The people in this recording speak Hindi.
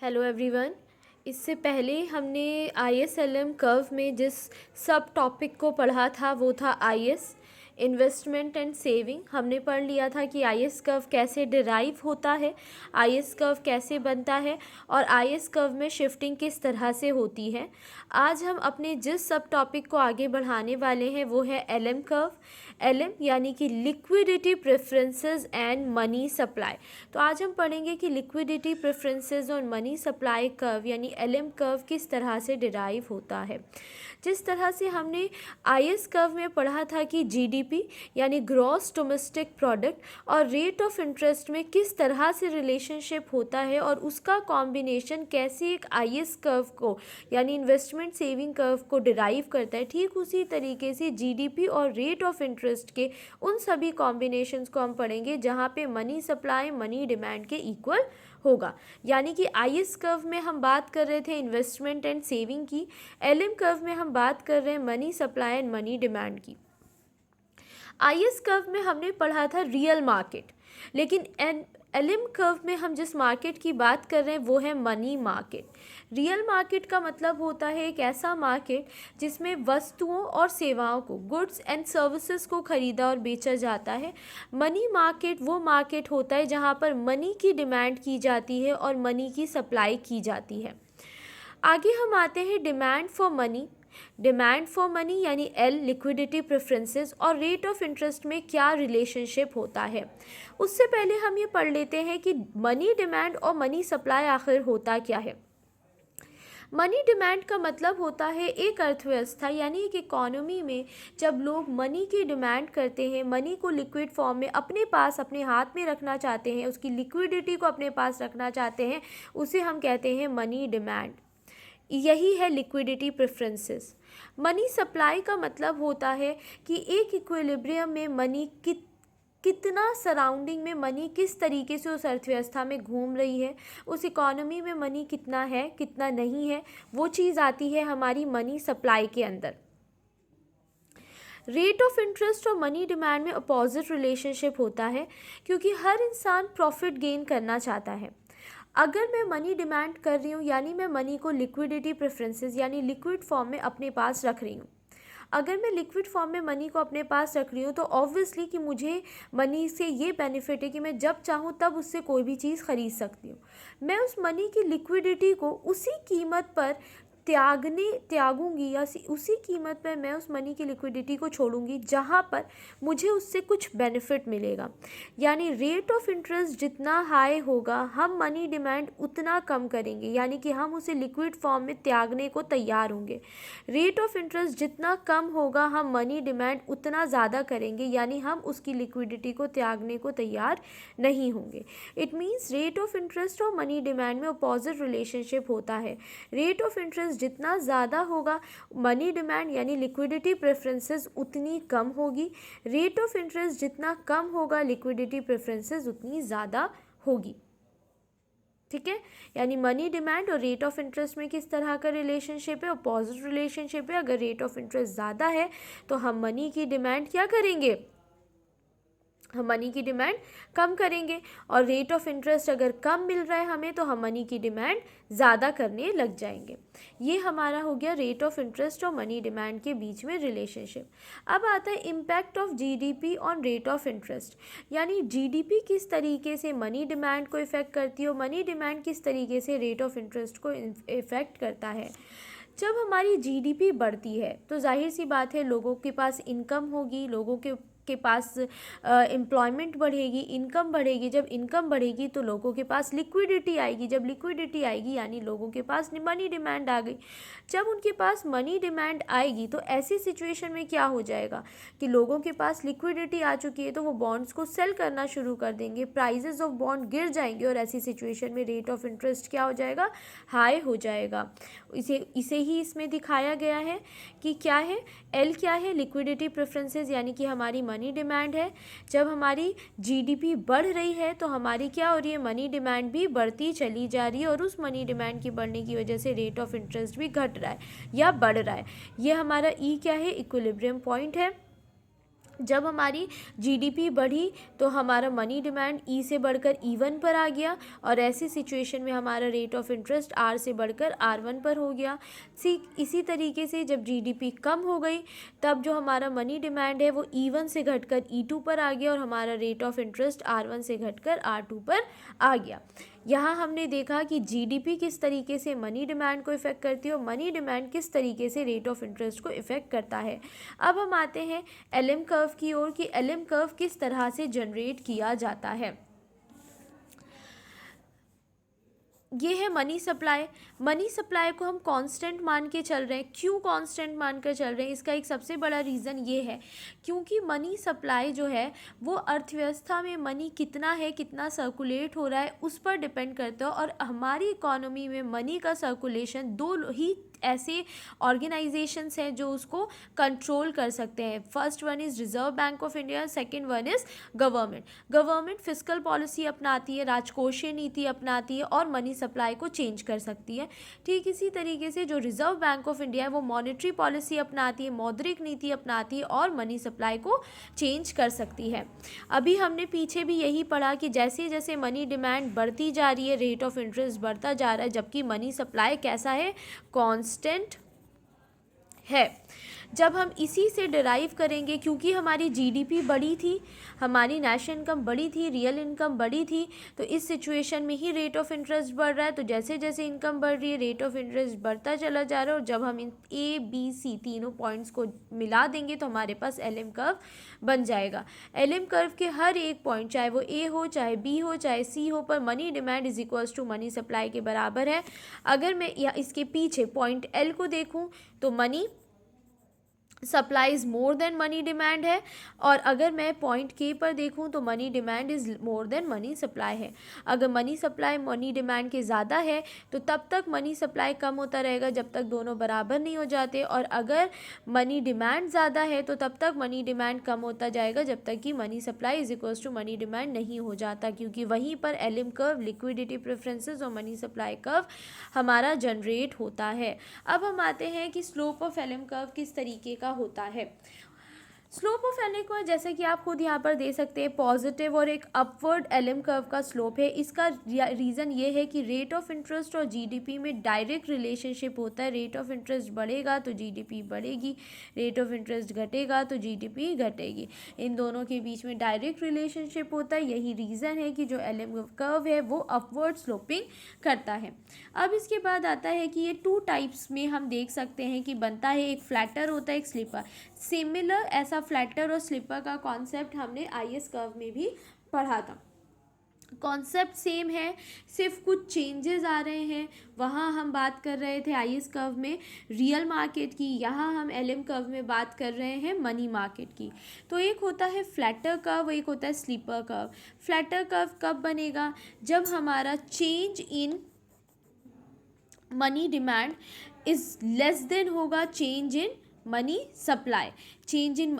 Hello everyone. इससे पहले हमने ISLM कर्व में जिस सब टॉपिक को पढ़ा था वो था IS इन्वेस्टमेंट एंड सेविंग। हमने पढ़ लिया था कि IS कर्व कैसे डिराइव होता है, IS कर्व कैसे बनता है और IS कर्व में शिफ्टिंग किस तरह से होती है। आज हम अपने जिस सब टॉपिक को आगे बढ़ाने वाले हैं वो है LM कर्व। LM यानी कि liquidity preferences and money supply. तो आज हम पढ़ेंगे कि लिक्विडिटी प्रेफरेंसेस और मनी सप्लाई कर्व यानी LM कर्व किस तरह से डिराइव होता है। जिस तरह से हमने IS कर्व में पढ़ा था कि GDP यानी ग्रॉस डोमेस्टिक प्रोडक्ट और रेट ऑफ इंटरेस्ट में किस तरह से रिलेशनशिप होता है और उसका कॉम्बिनेशन कैसे एक IS कर्व को यानी इन्वेस्टमेंट सेविंग कर्व को डिराइव करता है, ठीक उसी तरीके से GDP और रेट ऑफ इंटरेस्ट के उन सभी कॉम्बिनेशंस को हम पढ़ेंगे जहाँ पे मनी सप्लाई मनी डिमांड के इक्वल होगा। यानी कि IS कर्व में हम बात कर रहे थे इन्वेस्टमेंट एंड सेविंग की, LM कर्व में हम बात कर रहे हैं money supply and money demand की। IS कर्व में हमने पढ़ा था रियल मार्केट, लेकिन LM कर्व में हम जिस मार्केट की बात कर रहे हैं वो है मनी मार्केट। रियल मार्केट का मतलब होता है एक ऐसा मार्केट जिसमें वस्तुओं और सेवाओं को, गुड्स एंड सर्विसेज को खरीदा और बेचा जाता है। मनी मार्केट वो मार्केट होता है जहाँ पर मनी की डिमांड की जाती है और मनी की सप्लाई की जाती है। आगे हम आते हैं demand for money. Demand for money यानी L लिक्विडिटी प्रेफरेंसेस और रेट ऑफ इंटरेस्ट में क्या रिलेशनशिप होता है। उससे पहले हम ये पढ़ लेते हैं कि मनी डिमांड और मनी सप्लाई आखिर होता क्या है। मनी डिमांड का मतलब होता है एक अर्थव्यवस्था यानी एक इकोनॉमी में जब लोग मनी की डिमांड करते हैं, मनी को लिक्विड फॉर्म में अपने पास अपने हाथ में रखना चाहते हैं, उसकी लिक्विडिटी को अपने पास रखना चाहते हैं, उसे हम कहते हैं मनी डिमांड। यही है लिक्विडिटी प्रेफरेंसेस। मनी सप्लाई का मतलब होता है कि एक इक्विलिब्रियम में मनी कितना सराउंडिंग में मनी किस तरीके से उस अर्थव्यवस्था में घूम रही है, उस इकोनॉमी में मनी कितना है कितना नहीं है, वो चीज़ आती है हमारी मनी सप्लाई के अंदर। रेट ऑफ इंटरेस्ट और मनी डिमांड में अपोजिट रिलेशनशिप होता है क्योंकि हर इंसान प्रॉफिट गेन करना चाहता है। अगर मैं मनी डिमांड कर रही हूँ यानी मैं मनी को लिक्विडिटी प्रेफरेंसेस यानी लिक्विड फॉर्म में अपने पास रख रही हूँ। अगर मैं लिक्विड फॉर्म में मनी को अपने पास रख रही हूँ तो ऑब्वियसली कि मुझे मनी से ये बेनिफिट है कि मैं जब चाहूँ तब उससे कोई भी चीज़ खरीद सकती हूँ। मैं उस मनी की लिक्विडिटी को उसी कीमत पर त्यागूंगी या उसी कीमत पर मैं उस मनी की लिक्विडिटी को छोड़ूंगी जहाँ पर मुझे उससे कुछ बेनिफिट मिलेगा। यानी रेट ऑफ इंटरेस्ट जितना हाई होगा हम मनी डिमांड उतना कम करेंगे, यानी कि हम उसे लिक्विड फॉर्म में त्यागने को तैयार होंगे। रेट ऑफ इंटरेस्ट जितना कम होगा हम मनी डिमांड उतना ज़्यादा करेंगे, यानी हम उसकी लिक्विडिटी को त्यागने को तैयार नहीं होंगे। It means rate of interest और मनी डिमांड में अपोजिट रिलेशनशिप होता है। रेट ऑफ इंटरेस्ट जितना ज़्यादा होगा मनी डिमांड यानी लिक्विडिटी प्रेफरेंसेस उतनी कम होगी। रेट ऑफ इंटरेस्ट जितना कम होगा लिक्विडिटी प्रेफरेंसेस उतनी ज़्यादा होगी। ठीक है, यानी मनी डिमांड और रेट ऑफ इंटरेस्ट में किस तरह का रिलेशनशिप है, अपोजिट रिलेशनशिप है। अगर रेट ऑफ इंटरेस्ट ज़्यादा है तो हम मनी की डिमांड क्या करेंगे, हम मनी की डिमांड कम करेंगे, और रेट ऑफ इंटरेस्ट अगर कम मिल रहा है हमें तो हम मनी की डिमांड ज़्यादा करने लग जाएंगे। ये हमारा हो गया रेट ऑफ इंटरेस्ट और मनी डिमांड के बीच में रिलेशनशिप। अब आता है impact of GDP on rate of interest, यानी GDP किस तरीके से मनी डिमांड को इफ़ेक्ट करती है और मनी डिमांड किस तरीके से रेट ऑफ इंटरेस्ट को इफ़ेक्ट करता है। जब हमारी GDP बढ़ती है तो जाहिर सी बात है लोगों के पास इनकम होगी, लोगों के पास एम्प्लॉयमेंट बढ़ेगी, इनकम बढ़ेगी। जब इनकम बढ़ेगी तो लोगों के पास लिक्विडिटी आएगी, जब लिक्विडिटी आएगी यानी लोगों के पास मनी डिमांड आ गई। जब उनके पास मनी डिमांड आएगी तो ऐसी सिचुएशन में क्या हो जाएगा कि लोगों के पास लिक्विडिटी आ चुकी है तो वो बॉन्ड्स को सेल करना शुरू कर देंगे, प्राइजेस ऑफ बॉन्ड गिर जाएंगे और ऐसी सिचुएशन में रेट ऑफ इंटरेस्ट क्या हो जाएगा, हाई हो जाएगा। इसे ही इसमें दिखाया गया है कि क्या है, L क्या है, लिक्विडिटी प्रेफरेंसेस यानी कि हमारी मनी डिमांड है। जब हमारी GDP बढ़ रही है तो हमारी क्या हो रही है, मनी डिमांड भी बढ़ती चली जा रही है और उस मनी डिमांड की बढ़ने की वजह से रेट ऑफ इंटरेस्ट भी घट रहा है या बढ़ रहा है। ये हमारा E क्या है, इक्विलिब्रियम पॉइंट है। जब हमारी जीडीपी बढ़ी तो हमारा मनी डिमांड ई से बढ़कर E1 पर आ गया, और ऐसी सिचुएशन में हमारा रेट ऑफ इंटरेस्ट आर से बढ़कर R1 पर हो गया। इसी तरीके से जब जीडीपी कम हो गई तब जो हमारा मनी डिमांड है वो E1 से घटकर E2 पर आ गया, और हमारा रेट ऑफ इंटरेस्ट R1 से घटकर R2 पर आ गया। यहाँ हमने देखा कि जीडीपी किस तरीके से मनी डिमांड को इफ़ेक्ट करती है और मनी डिमांड किस तरीके से रेट ऑफ इंटरेस्ट को इफ़ेक्ट करता है। अब हम आते हैं एलएम कर्व की ओर कि एलएम कर्व किस तरह से जनरेट किया जाता है। ये है मनी सप्लाई। मनी सप्लाई को हम कांस्टेंट मान के चल रहे हैं। क्यों कांस्टेंट मान कर चल रहे हैं? इसका एक सबसे बड़ा रीज़न ये है क्योंकि मनी सप्लाई जो है वो अर्थव्यवस्था में मनी कितना है, कितना सर्कुलेट हो रहा है, उस पर डिपेंड करता है। और हमारी इकोनॉमी में मनी का सर्कुलेशन दो ही ऐसे ऑर्गेनाइजेशंस हैं जो उसको कंट्रोल कर सकते हैं। First one is reserve bank of India, second one is government. Government fiscal policy अपनाती है, राजकोषीय नीति अपनाती है और मनी सप्लाई को चेंज कर सकती है। ठीक इसी तरीके से जो रिजर्व बैंक ऑफ इंडिया है वो मॉनेटरी पॉलिसी अपनाती है, मौद्रिक नीति अपनाती है और मनी सप्लाई को चेंज कर सकती है। अभी हमने पीछे भी यही पढ़ा कि जैसे जैसे मनी डिमांड बढ़ती जा रही है रेट ऑफ इंटरेस्ट बढ़ता जा रहा है, जबकि मनी सप्लाई कैसा है? कांस्टेंट है। जब हम इसी से डिराइव करेंगे, क्योंकि हमारी जीडीपी बढ़ी थी, हमारी नेशनल इनकम बढ़ी थी, रियल इनकम बढ़ी थी, तो इस सिचुएशन में ही रेट ऑफ इंटरेस्ट बढ़ रहा है। तो जैसे जैसे इनकम बढ़ रही है रेट ऑफ इंटरेस्ट बढ़ता चला जा रहा है, और जब हम इन ए बी सी तीनों पॉइंट्स को मिला देंगे तो हमारे पास एलएम कर्व बन जाएगा। एलएम कर्व के हर एक पॉइंट, चाहे वो ए हो, चाहे बी हो, चाहे सी हो, पर money demand is equals to money supply के बराबर है। अगर मैं इसके पीछे पॉइंट एल को देखूँ तो money supply is more than money demand है, और अगर मैं पॉइंट के पर देखूं तो money demand is more than money supply है। अगर मनी सप्लाई मनी डिमांड के ज़्यादा है तो तब तक मनी सप्लाई कम होता रहेगा जब तक दोनों बराबर नहीं हो जाते, और अगर मनी डिमांड ज़्यादा है तो तब तक मनी डिमांड कम होता जाएगा जब तक कि money supply is equals to money demand नहीं हो जाता, क्योंकि वहीं पर एलएम कर्व, लिक्विडिटी प्रेफरेंसेस और मनी सप्लाई कर्व हमारा जनरेट होता है। अब हम आते हैं कि स्लोप ऑफ एलएम कर्व किस तरीके का होता है। स्लोप ऑफ एलएम कर्व जैसे कि आप खुद यहाँ पर दे सकते हैं, पॉजिटिव और एक अपवर्ड एलएम कर्व का स्लोप है। इसका रीज़न ये है कि रेट ऑफ इंटरेस्ट और जीडीपी में डायरेक्ट रिलेशनशिप होता है। रेट ऑफ इंटरेस्ट बढ़ेगा तो जीडीपी बढ़ेगी, रेट ऑफ इंटरेस्ट घटेगा तो जीडीपी घटेगी, इन दोनों के बीच में डायरेक्ट रिलेशनशिप होता है। यही रीज़न है कि जो एलएम कर्व है वो अपवर्ड स्लोपिंग करता है। अब इसके बाद आता है कि ये टू टाइप्स में हम देख सकते हैं कि बनता है, एक फ्लैटर होता है, एक स्लिपर। सिमिलर ऐसा फ्लैटर और स्लिपर का कॉन्सेप्ट हमने आईएस कर्व में भी पढ़ा था। कॉन्सेप्ट सेम है, सिर्फ कुछ चेंजेस आ रहे हैं। वहाँ हम बात कर रहे थे आईएस कर्व में रियल मार्केट की, यहाँ हम एलएम कर्व में बात कर रहे हैं मनी मार्केट की। तो एक होता है फ्लैटर कर्व, एक होता है स्लीपर कर्व। फ्लैटर कर्व कब बनेगा? जब हमारा change in money demand is less than होगा change in money supply. Change in